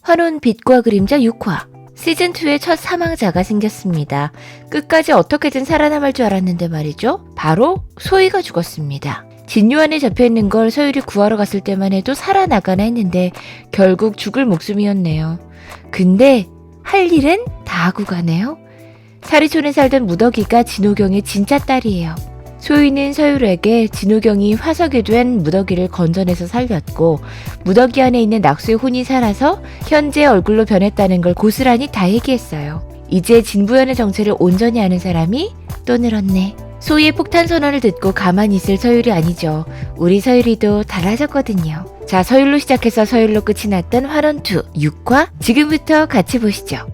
환혼 빛과 그림자 6화. 시즌2의 첫 사망자가 생겼습니다. 끝까지 어떻게든 살아남을 줄 알았는데 말이죠. 바로 소희가 죽었습니다. 진요안에 잡혀있는 걸 서율이 구하러 갔을 때만 해도 살아나가나 했는데 결국 죽을 목숨이었네요. 근데 할 일은 다 하고 가네요. 사리촌에 살던 무덕이가 진호경의 진짜 딸이에요. 소희는 서율에게 진호경이 화석이 된 무덕이를 건져내서 살렸고 무덕이 안에 있는 낙수의 혼이 살아서 현재 얼굴로 변했다는 걸 고스란히 다 얘기했어요. 이제 진부연의 정체를 온전히 아는 사람이 또 늘었네. 소희의 폭탄 선언을 듣고 가만히 있을 서율이 아니죠. 우리 서율이도 달라졌거든요. 자, 서율로 시작해서 서율로 끝이 났던 환원2 6화 지금부터 같이 보시죠.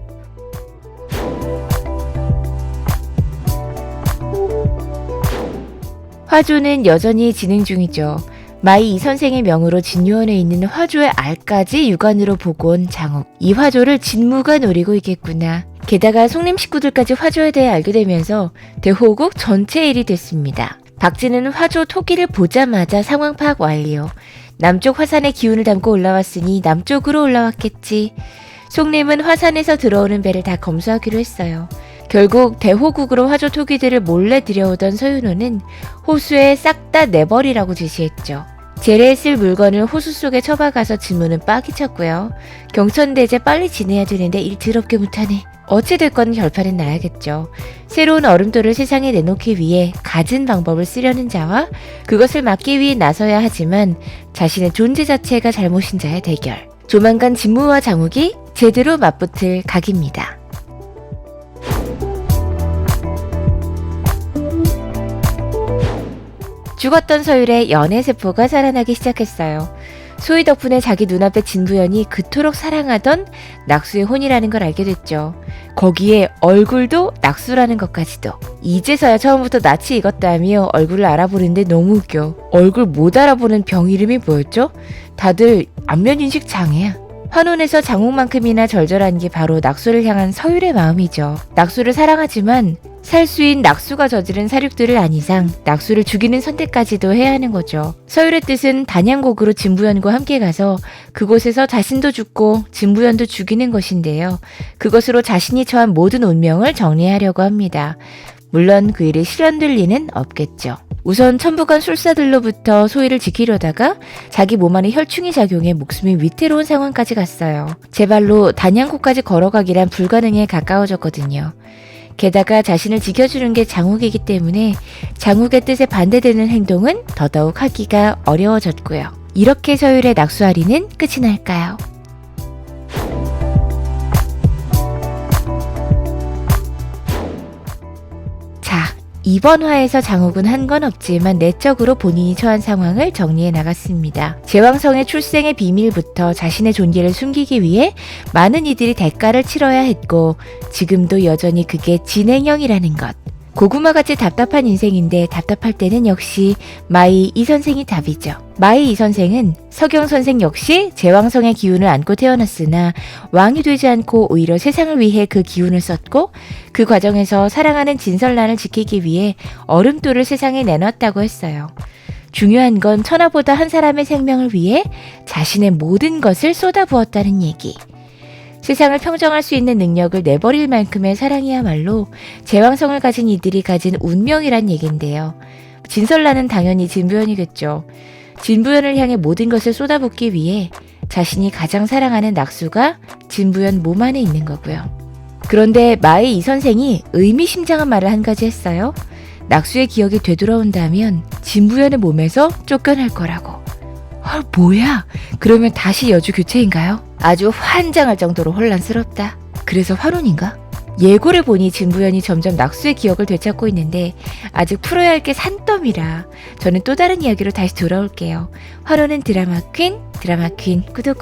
화조는 여전히 진행 중이죠. 마이 이 선생의 명으로 진요원에 있는 화조의 알까지 육안으로 보고 온 장욱. 이 화조를 진무가 노리고 있겠구나. 게다가 송림 식구들까지 화조에 대해 알게 되면서 대호국 전체 일이 됐습니다. 박진은 화조 토기를 보자마자 상황 파악 완료. 남쪽 화산의 기운을 담고 올라왔으니 남쪽으로 올라왔겠지. 송림은 화산에서 들어오는 배를 다 검수하기로 했어요. 결국 대호국으로 화조 토기들을 몰래 들여오던 서윤호는 호수에 싹 다 내버리라고 지시했죠. 재래에 쓸 물건을 호수 속에 처박아서 진무는 빡이 쳤고요. 경천대제 빨리 지내야 되는데 일 더럽게 못하네. 어찌됐건 결판은 나야겠죠. 새로운 얼음돌을 세상에 내놓기 위해 갖은 방법을 쓰려는 자와 그것을 막기 위해 나서야 하지만 자신의 존재 자체가 잘못인 자의 대결. 조만간 진무와 장욱이 제대로 맞붙을 각입니다. 죽었던 서율의 연애세포가 살아나기 시작했어요. 소희 덕분에 자기 눈앞에 진부연이 그토록 사랑하던 낙수의 혼이라는 걸 알게 됐죠. 거기에 얼굴도 낙수라는 것까지도. 이제서야 처음부터 낯이 익었다며 얼굴을 알아보는데 너무 웃겨. 얼굴 못 알아보는 병 이름이 뭐였죠? 다들 안면인식 장애야. 환혼에서 장욱만큼이나 절절한 게 바로 낙수를 향한 서율의 마음이죠. 낙수를 사랑하지만 살수인 낙수가 저지른 사륙들을 안 이상 낙수를 죽이는 선택까지도 해야 하는 거죠. 서율의 뜻은 단양곡으로 진부연과 함께 가서 그곳에서 자신도 죽고 진부연도 죽이는 것인데요. 그것으로 자신이 처한 모든 운명을 정리하려고 합니다. 물론 그 일이 실현될 리는 없겠죠. 우선 천부관 술사들로부터 소희를 지키려다가 자기 몸 안에 혈충이 작용해 목숨이 위태로운 상황까지 갔어요. 제 발로 단양곡까지 걸어가기란 불가능에 가까워졌거든요. 게다가 자신을 지켜주는 게 장욱이기 때문에 장욱의 뜻에 반대되는 행동은 더더욱 하기가 어려워졌고요. 이렇게 서율의 낙수아리는 끝이 날까요? 자, 이번 화에서 장욱은 한 건 없지만 내적으로 본인이 처한 상황을 정리해 나갔습니다. 제왕성의 출생의 비밀부터 자신의 존재를 숨기기 위해 많은 이들이 대가를 치러야 했고 지금도 여전히 그게 진행형이라는 것. 고구마같이 답답한 인생인데 답답할 때는 역시 마이 이 선생이 답이죠. 마이 이 선생은 서경 선생 역시 제왕성의 기운을 안고 태어났으나 왕이 되지 않고 오히려 세상을 위해 그 기운을 썼고 그 과정에서 사랑하는 진설란을 지키기 위해 얼음돌을 세상에 내놨다고 했어요. 중요한 건 천하보다 한 사람의 생명을 위해 자신의 모든 것을 쏟아부었다는 얘기. 세상을 평정할 수 있는 능력을 내버릴 만큼의 사랑이야말로 제왕성을 가진 이들이 가진 운명이란 얘긴데요. 진설란은 당연히 진부연이겠죠. 진부연을 향해 모든 것을 쏟아붓기 위해 자신이 가장 사랑하는 낙수가 진부연 몸 안에 있는 거고요. 그런데 마이 이 선생이 의미심장한 말을 한 가지 했어요. 낙수의 기억이 되돌아온다면 진부연의 몸에서 쫓겨날 거라고. 뭐야? 그러면 다시 여주 교체인가요? 아주 환장할 정도로 혼란스럽다. 그래서 환혼인가? 예고를 보니 진부연이 점점 낙수의 기억을 되찾고 있는데 아직 풀어야 할 게 산더미라 저는 또 다른 이야기로 다시 돌아올게요. 환혼은 드라마 퀸 구독